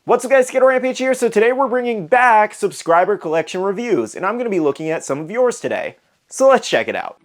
What's up guys, SkittleRampage here. So today we're bringing back subscriber collection reviews, and I'm going to be looking at some of yours today. So let's check it out.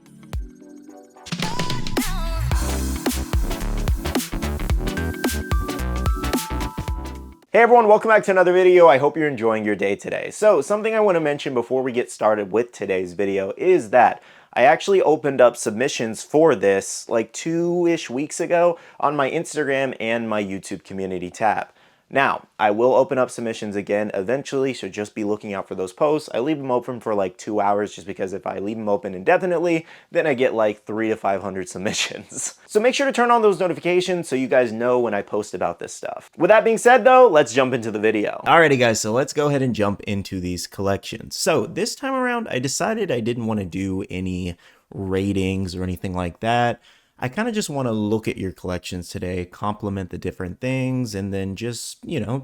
Hey everyone, welcome back to another video. I hope you're enjoying your day today. So something I want to mention before we get started with today's video is that I actually opened up submissions for this like 2-ish weeks ago on my Instagram and my YouTube community tab. Now, I will open up submissions again eventually, so just be looking out for those posts. I leave them open for like 2 hours just because if I leave them open indefinitely, then I get like 300 to 500 submissions. So make sure to turn on those notifications so you guys know when I post about this stuff. With that being said though, let's jump into the video. Alrighty guys, so let's go ahead and jump into these collections. So this time around, I decided I didn't want to do any ratings or anything like that. I kind of just want to look at your collections today, compliment the different things, and then just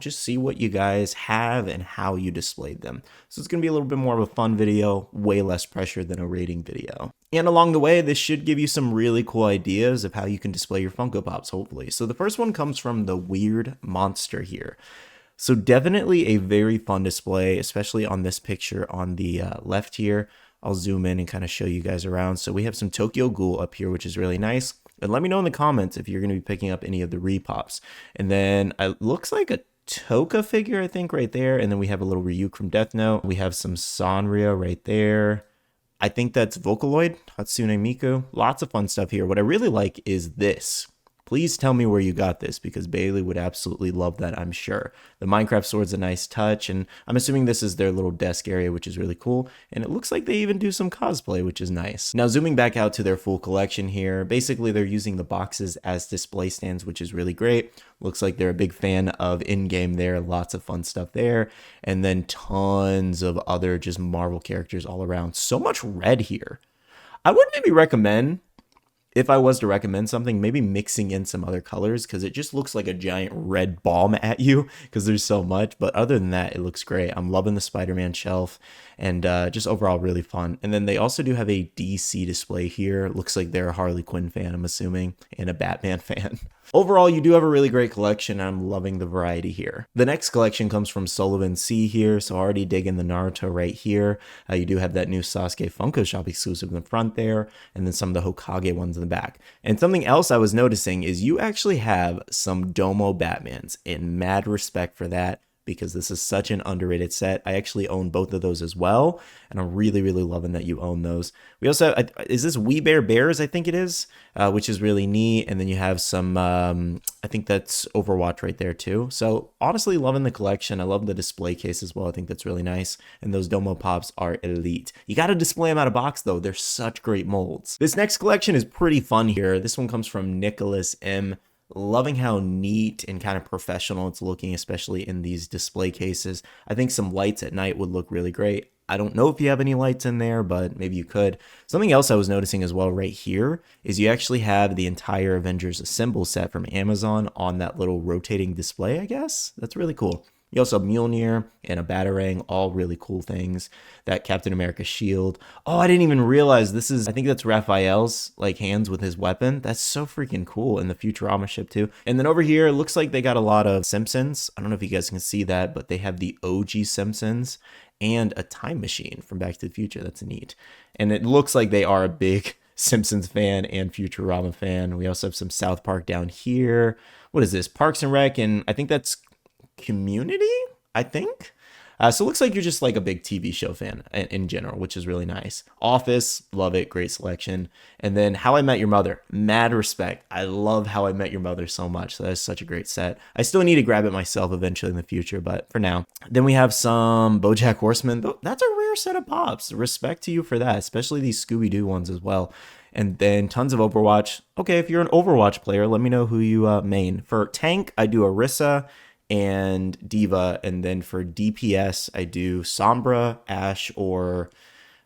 see what you guys have and how you displayed them. So it's going to be a little bit more of a fun video, way less pressure than a rating video. And along the way, this should give you some really cool ideas of how you can display your Funko Pops, hopefully. So the first one comes from the Weird Monster here. So definitely a very fun display, especially on this picture on the left here. I'll zoom in and kind of show you guys around. So we have some Tokyo Ghoul up here, which is really nice. And let me know in the comments if you're going to be picking up any of the repops. And then it looks like a Toka figure, I think, right there. And then we have a little Ryuk from Death Note. We have some Sanrio right there. I think that's Vocaloid, Hatsune Miku. Lots of fun stuff here. What I really like is this. Please tell me where you got this because Bailey would absolutely love that, I'm sure. The Minecraft sword's a nice touch, and I'm assuming this is their little desk area, which is really cool. And it looks like they even do some cosplay, which is nice. Now, zooming back out to their full collection here, basically they're using the boxes as display stands, which is really great. Looks like they're a big fan of in-game there. Lots of fun stuff there. And then tons of other just Marvel characters all around. So much red here. I would maybe recommend, if I was to recommend something, maybe mixing in some other colors because it just looks like a giant red bomb at you because there's so much. But other than that, it looks great. I'm loving the Spider-Man shelf and just overall really fun. And then they also do have a DC display here. Looks like they're a Harley Quinn fan, I'm assuming, and a Batman fan. Overall, you do have a really great collection. I'm loving the variety here. The next collection comes from Sullivan C here, so already digging the Naruto right here. You do have that new Sasuke Funko Shop exclusive in the front there, and then some of the Hokage ones in the back. And something else I was noticing is you actually have some Domo Batmans, and mad respect for that, because this is such an underrated set. I actually own both of those as well, and I'm really, really loving that you own those. We also have, is this We Bear Bears, I think it is, which is really neat, and then you have some, I think that's Overwatch right there too. So honestly, loving the collection. I love the display case as well. I think that's really nice, and those Domo Pops are elite. You got to display them out of box though. They're such great molds. This next collection is pretty fun here. This one comes from Nicholas M. Loving how neat and kind of professional it's looking, especially in these display cases. I think some lights at night would look really great. I don't know if you have any lights in there, but maybe you could. Something else I was noticing as well right here is you actually have the entire Avengers Assemble set from Amazon on that little rotating display, I guess. That's really cool. You also have Mjolnir and a Batarang, all really cool things. That Captain America shield. Oh, I didn't even realize this is, I think that's Raphael's like hands with his weapon. That's so freaking cool. And the Futurama ship too. And then over here, it looks like they got a lot of Simpsons. I don't know if you guys can see that, but they have the OG Simpsons and a time machine from Back to the Future. That's neat. And it looks like they are a big Simpsons fan and Futurama fan. We also have some South Park down here. What is this? Parks and Rec, and I think that's Community, I think. So it looks like you're just like a big TV show fan in general, which is really nice. Office, love it, great selection. And then How I Met Your Mother, mad respect. I love How I Met Your Mother so much. So that's such a great set. I still need to grab it myself eventually in the future, but for now. Then we have some BoJack Horseman. That's a rare set of pops. Respect to you for that, especially these Scooby-Doo ones as well. And then tons of Overwatch. Okay, if you're an Overwatch player, let me know who you main. For tank, I do Orisa and Diva, and then for DPS I do Sombra, Ashe, or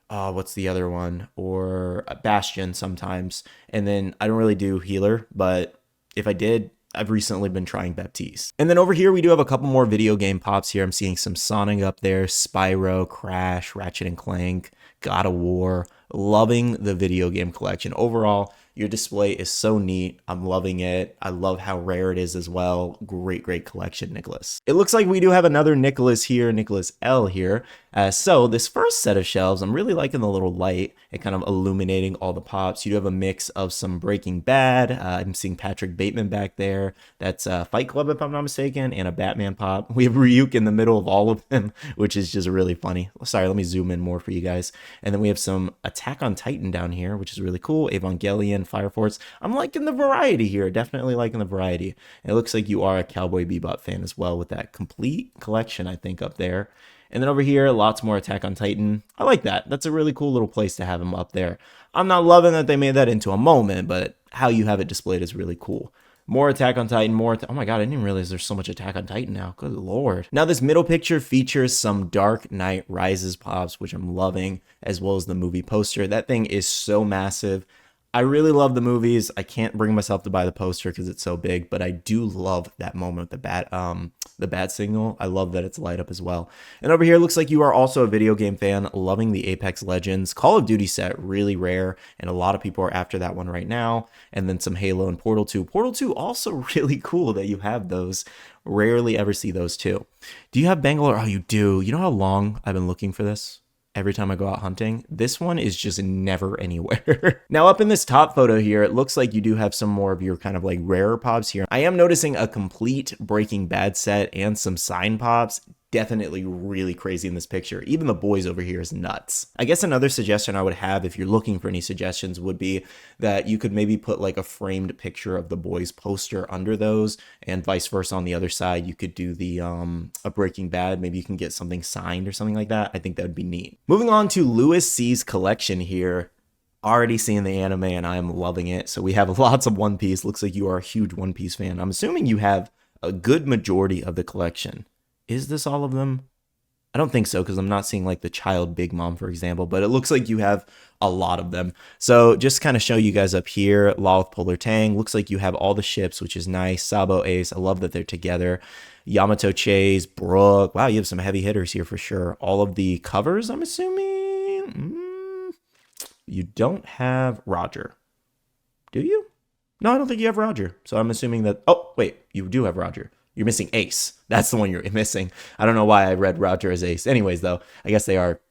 what's the other one, or Bastion sometimes. And then I don't really do healer, but if I did, I've recently been trying Baptiste. And then over here we do have a couple more video game pops here. I'm seeing some Sonic up there, Spyro, Crash, Ratchet and Clank, God of War. Loving the video game collection overall. Your display is so neat. I'm loving it. I love how rare it is as well. Great, great collection, Nicholas. It looks like we do have another Nicholas here, Nicholas L here. So this first set of shelves, I'm really liking the little light and kind of illuminating all the pops. You do have a mix of some Breaking Bad. I'm seeing Patrick Bateman back there. That's Fight Club, if I'm not mistaken, and a Batman pop. We have Ryuk in the middle of all of them, which is just really funny. Sorry, let me zoom in more for you guys. And then we have some Attack on Titan down here, which is really cool. Evangelion, Fire Force. I'm liking the variety here. Definitely liking the variety. And it looks like you are a Cowboy Bebop fan as well with that complete collection, I think, up there. And then over here, lots more Attack on Titan. I like that. That's a really cool little place to have him up there. I'm not loving that they made that into a moment, but how you have it displayed is really cool. More Attack on Titan, more... oh my god, I didn't even realize there's so much Attack on Titan now. Good lord. Now this middle picture features some Dark Knight Rises pops, which I'm loving, as well as the movie poster. That thing is so massive. I really love the movies. I can't bring myself to buy the poster because it's so big, but I do love that moment with the bat signal. I love that it's light up as well. And over here, looks like you are also a video game fan, loving the Apex Legends Call of Duty set, really rare, and a lot of people are after that one right now. And then some Halo and Portal 2. Portal 2 also really cool that you have those. Rarely ever see those too. Do you have Bangalore? Oh, you do. You know how long I've been looking for this? Every time I go out hunting, this one is just never anywhere. Now up in this top photo here, it looks like you do have some more of your kind of like rarer pops here. I am noticing a complete Breaking Bad set and some sign pops. Definitely really crazy in this picture. Even the boys over here is nuts. I guess another suggestion I would have if you're looking for any suggestions would be that you could maybe put like a framed picture of the boys poster under those, and vice versa on the other side. You could do the a Breaking Bad. Maybe you can get something signed or something like that. I think that would be neat. Moving on to Louis C's collection here. Already seeing the anime and I am loving it. So we have lots of One Piece. Looks like you are a huge One Piece fan. I'm assuming you have a good majority of the collection. Is this all of them? I don't think so, because I'm not seeing like the Child Big Mom, for example, but it looks like you have a lot of them. So just kind of show you guys up here, Law with Polar Tang. Looks like you have all the ships, which is nice. Sabo Ace, I love that they're together. Yamato Chase, Brook. Wow, you have some heavy hitters here for sure. All of the covers, I'm assuming. You don't have Roger. Do you? No, I don't think you have Roger. So I'm assuming that... oh, wait, you do have Roger. You're missing Ace. That's the one you're missing. I don't know why I read Roger as Ace. Anyways, though, I guess they are...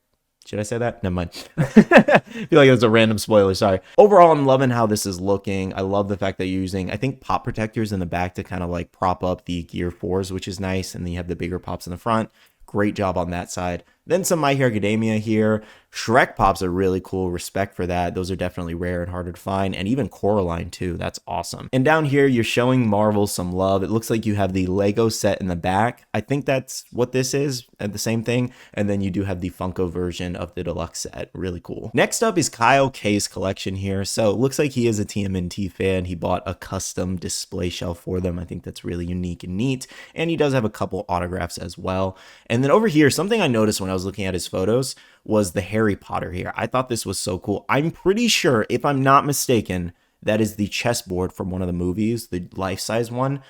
should I say that? Never mind. I feel like it was a random spoiler. Sorry. Overall, I'm loving how this is looking. I love the fact that you're using, I think, pop protectors in the back to kind of like prop up the Gear 4s, which is nice. And then you have the bigger pops in the front. Great job on that side. Then some My Hero Academia here. Shrek pops are really cool. Respect for that. Those are definitely rare and harder to find. And even Coraline too. That's awesome. And down here, you're showing Marvel some love. It looks like you have the Lego set in the back. I think that's what this is. The same thing. And then you do have the Funko version of the deluxe set. Really cool. Next up is Kyle K's collection here. So it looks like he is a TMNT fan. He bought a custom display shelf for them. I think that's really unique and neat. And he does have a couple autographs as well. And then over here, something I noticed when I was looking at his photos was the Harry Potter here. I thought this was so cool. I'm pretty sure, if I'm not mistaken, that is the chessboard from one of the movies, the life-size one.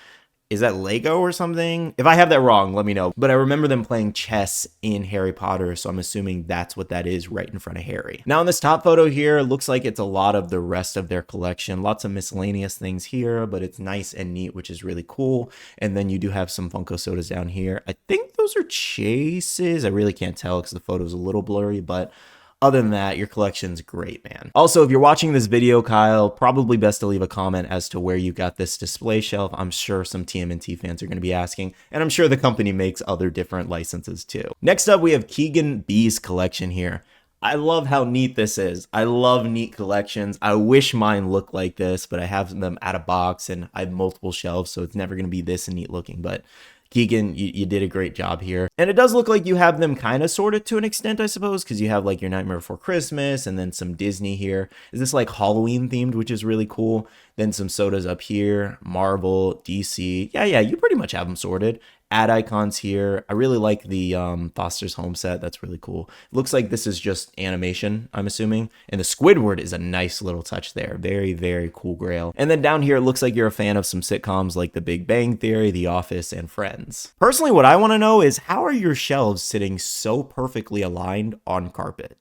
Is that Lego or something? If I have that wrong, let me know. But I remember them playing chess in Harry Potter, so I'm assuming that's what that is right in front of Harry. Now in this top photo here, it looks like it's a lot of the rest of their collection. Lots of miscellaneous things here, but it's nice and neat, which is really cool. And then you do have some Funko sodas down here. I think those are Chases. I really can't tell because the photo's a little blurry, but other than that, your collection's great, man. Also, if you're watching this video, Kyle, probably best to leave a comment as to where you got this display shelf. I'm sure some TMNT fans are going to be asking, and I'm sure the company makes other different licenses too. Next up, we have Keegan B's collection here. I love how neat this is. I love neat collections. I wish mine looked like this, but I have them out of box and I have multiple shelves, so it's never going to be this neat looking, but Keegan, you did a great job here. And it does look like you have them kind of sorted to an extent, I suppose, because you have like your Nightmare Before Christmas and then some Disney here. Is this like Halloween themed, which is really cool? Then some sodas up here, Marvel, DC. Yeah, you pretty much have them sorted. Ad icons here. I really like the Foster's Home set. That's really cool. It looks like this is just animation, I'm assuming. And the Squidward is a nice little touch there. Very, very cool grail. And then down here, it looks like you're a fan of some sitcoms like The Big Bang Theory, The Office, and Friends. Personally, what I want to know is how are your shelves sitting so perfectly aligned on carpet?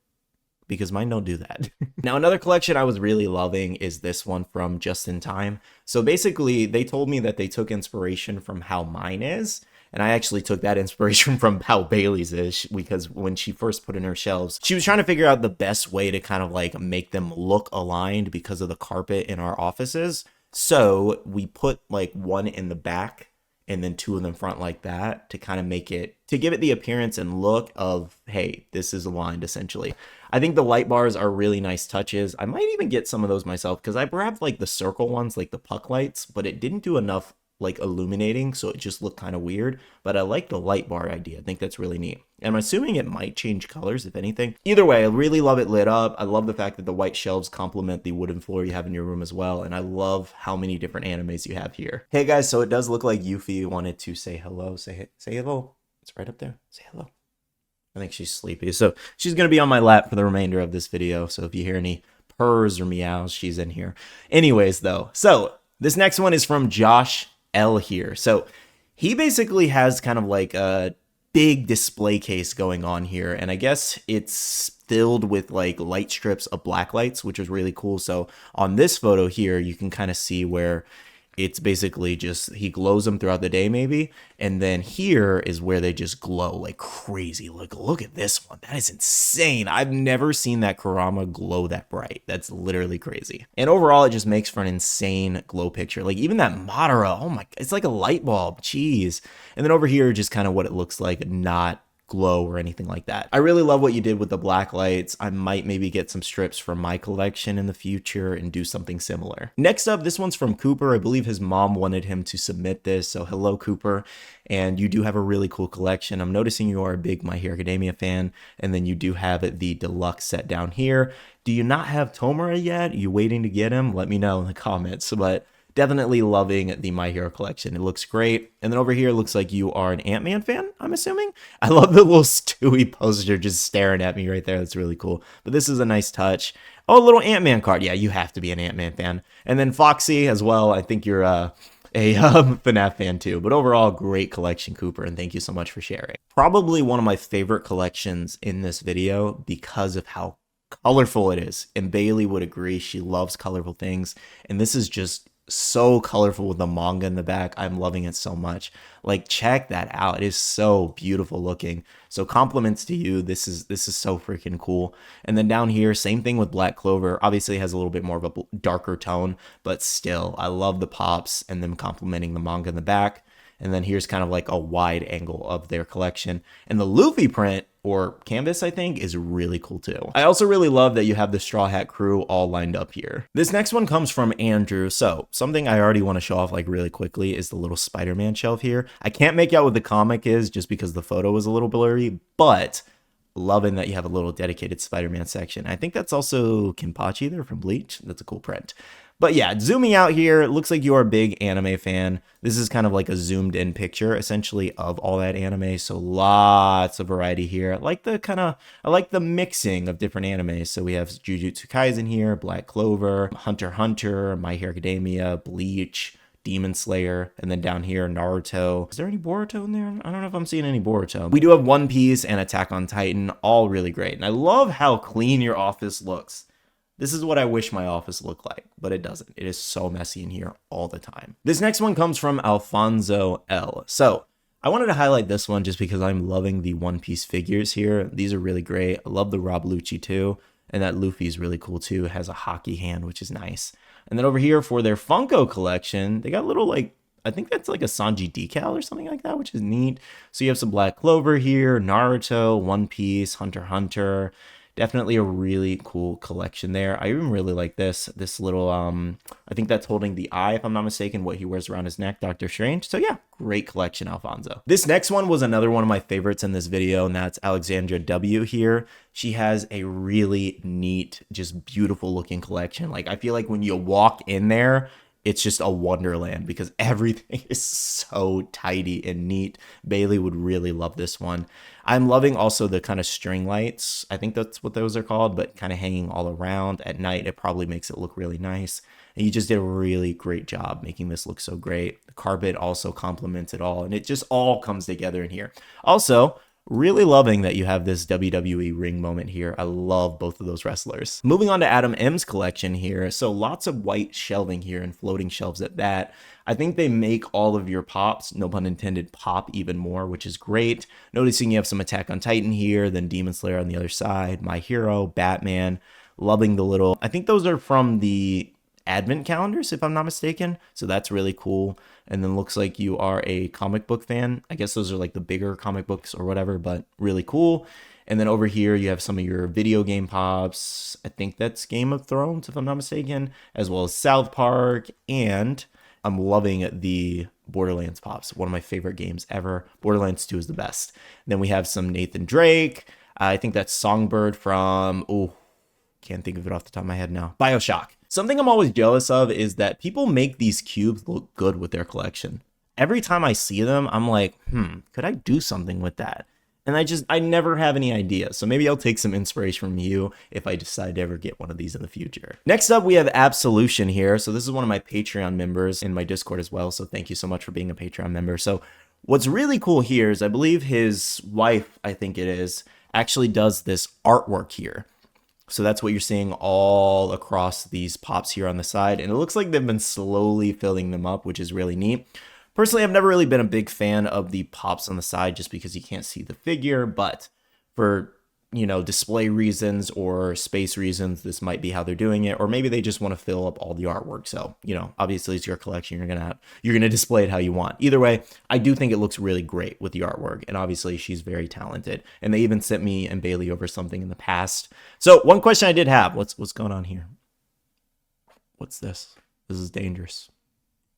because mine don't do that. Now, another collection I was really loving is this one from Just in Time. So basically, they told me that they took inspiration from how mine is. And I actually took that inspiration from how Bailey's is, because when she first put in her shelves, she was trying to figure out the best way to kind of like make them look aligned because of the carpet in our offices. So we put like one in the back and then two in the front like that to kind of make it, to give it the appearance and look of, hey, this is aligned essentially. I think the light bars are really nice touches. I might even get some of those myself because I grabbed like the circle ones, like the puck lights, but it didn't do enough like illuminating, so it just looked kind of weird. But I like the light bar idea. I think that's really neat. And I'm assuming it might change colors, if anything. Either way, I really love it lit up. I love the fact that the white shelves complement the wooden floor you have in your room as well. And I love how many different animes you have here. Hey guys, so it does look like Yuffie wanted to say hello. Say hello. It's right up there. Say hello. I think she's sleepy. So she's going to be on my lap for the remainder of this video. So if you hear any purrs or meows, she's in here. Anyways, though. So this next one is from Josh L here. So he basically has kind of like a big display case going on here, and I guess it's filled with like light strips of black lights, which is really cool. So on this photo here, you can kind of see where it's basically just he glows them throughout the day maybe, and then here is where they just glow like crazy. Look at this one. That is insane. I've never seen that Kurama glow that bright. That's literally crazy. And overall, it just makes for an insane glow picture. Like even that Madara, oh my, it's like a light bulb. Jeez. And then over here, just kind of what it looks like, not glow or anything like that. I really love what you did with the black lights. I might maybe get some strips from my collection in the future and do something similar. Next up, this one's from Cooper. I believe his mom wanted him to submit this, so hello Cooper. And you do have a really cool collection. I'm noticing you are a big My Hero Academia fan, and then you do have the deluxe set down here. Do you not have Tomura yet? Are you waiting to get him? Let me know in the comments, but definitely loving the My Hero collection. It looks great. And then over here, it looks like you are an Ant-Man fan, I'm assuming. I love the little Stewie poster just staring at me right there. That's really cool. But this is a nice touch. Oh, a little Ant-Man card. Yeah, you have to be an Ant-Man fan. And then Foxy as well. I think you're a FNAF fan too. But overall, great collection, Cooper. And thank you so much for sharing. Probably one of my favorite collections in this video because of how colorful it is. And Bailey would agree. She loves colorful things. And this is just so colorful with the manga in the back. I'm loving it so much. Like, check that out. It is so beautiful looking. So compliments to you. This is so freaking cool. And then down here, same thing with Black Clover. Obviously it has a little bit more of a darker tone, but still, I love the pops and them complimenting the manga in the back. And then here's kind of like a wide angle of their collection. And the Luffy print, or canvas, I think, is really cool too. I also really love that you have the Straw Hat crew all lined up here. This next one comes from Andrew. So something I already want to show off like really quickly is the little Spider-Man shelf here. I can't make out what the comic is just because the photo was a little blurry, but loving that you have a little dedicated Spider-Man section. I think that's also Kenpachi there from Bleach. That's a cool print. But yeah, zooming out here, it looks like you're a big anime fan. This is kind of like a zoomed in picture, essentially, of all that anime. So lots of variety here. I like the mixing of different animes. So we have Jujutsu Kaisen here, Black Clover, Hunter x Hunter, My Hero Academia, Bleach, Demon Slayer, and then down here, Naruto. Is there any Boruto in there? I don't know if I'm seeing any Boruto. We do have One Piece and Attack on Titan, all really great. And I love how clean your office looks. This is what I wish my office looked like, but it doesn't. It is so messy in here all the time. This next one comes from AlonsoL. So I wanted to highlight this one just because I'm loving the One Piece figures here. These are really great. I love the Rob Lucci too. And that Luffy is really cool too. It has a hockey hand, which is nice. And then over here for their Funko collection, they got little like, I think that's like a Sanji decal or something like that, which is neat. So you have some Black Clover here, Naruto, One Piece, Hunter x Hunter. Definitely a really cool collection there. I even really like this little, I think that's holding the eye, if I'm not mistaken, what he wears around his neck, Doctor Strange. So yeah, great collection, Alfonso. This next one was another one of my favorites in this video, and that's AlexandraW here. She has a really neat, just beautiful looking collection. Like, I feel like when you walk in there, it's just a wonderland because everything is so tidy and neat. Bailey would really love this one. I'm loving also the kind of string lights. I think that's what those are called, but kind of hanging all around at night. It probably makes it look really nice. And you just did a really great job making this look so great. The carpet also complements it all, and it just all comes together in here. Also, Really loving that you have this WWE ring moment here. I love both of those wrestlers. Moving on to AdamM's collection here. So lots of white shelving here and floating shelves at that. I think they make all of your pops, no pun intended, pop even more, which is great. Noticing you have some Attack on Titan here, then Demon Slayer on the other side, My Hero, Batman. Loving the little, I think those are from the advent calendars, if I'm not mistaken. So that's really cool. And then looks like you are a comic book fan. I guess those are like the bigger comic books or whatever, but really cool. And then over here, you have some of your video game pops. I think that's Game of Thrones, if I'm not mistaken, as well as South Park. And I'm loving the Borderlands pops. One of my favorite games ever. Borderlands 2 is the best. And then we have some Nathan Drake. I think that's Songbird from, can't think of it off the top of my head now. BioShock. Something I'm always jealous of is that people make these cubes look good with their collection. Every time I see them, I'm like, could I do something with that? And I never have any idea. So maybe I'll take some inspiration from you if I decide to ever get one of these in the future. Next up, we have Absolution here. So this is one of my Patreon members in my Discord as well. So thank you so much for being a Patreon member. So what's really cool here is I believe his wife, I think it is, actually does this artwork here. So that's what you're seeing all across these pops here on the side. And it looks like they've been slowly filling them up, which is really neat. Personally, I've never really been a big fan of the pops on the side just because you can't see the figure. But for, display reasons or space reasons, this might be how they're doing it. Or maybe they just want to fill up all the artwork. So, obviously it's your collection. You're going to display it how you want. Either way, I do think it looks really great with the artwork. And obviously she's very talented. And they even sent me and Bailey over something in the past. So one question I did have, what's going on here? What's this? This is dangerous.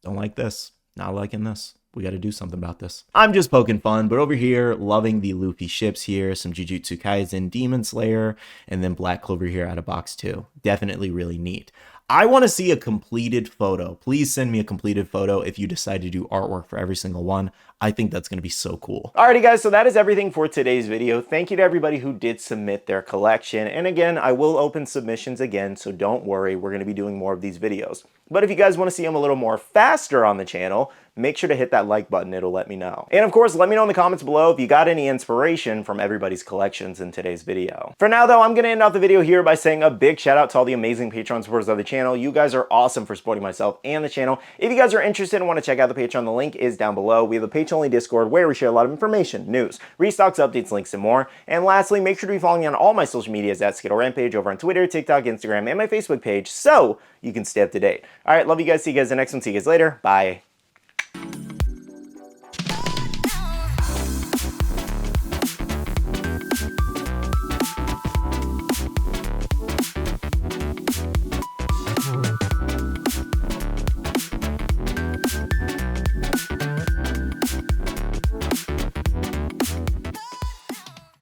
Don't like this. Not liking this. We got to do something about this. I'm just poking fun, but over here, loving the Luffy ships here, some Jujutsu Kaisen, Demon Slayer, and then Black Clover here out of box 2. Definitely really neat. I want to see a completed photo. Please send me a completed photo if you decide to do artwork for every single one. I think that's going to be so cool. Alrighty guys, so that is everything for today's video. Thank you to everybody who did submit their collection. And again, I will open submissions again, so don't worry, we're going to be doing more of these videos. But if you guys want to see them a little more faster on the channel, make sure to hit that like button, it'll let me know. And of course, let me know in the comments below if you got any inspiration from everybody's collections in today's video. For now though, I'm going to end off the video here by saying a big shout out to all the amazing Patreon supporters of the channel. You guys are awesome for supporting myself and the channel. If you guys are interested and want to check out the Patreon, the link is down below. We have a Patreon-only Discord where we share a lot of information, news, restocks, updates, links, and more. And lastly, make sure to be following me on all my social medias at SkittleRampage over on Twitter, TikTok, Instagram, and my Facebook page so you can stay up to date. All right, love you guys. See you guys in the next one. See you guys later. Bye.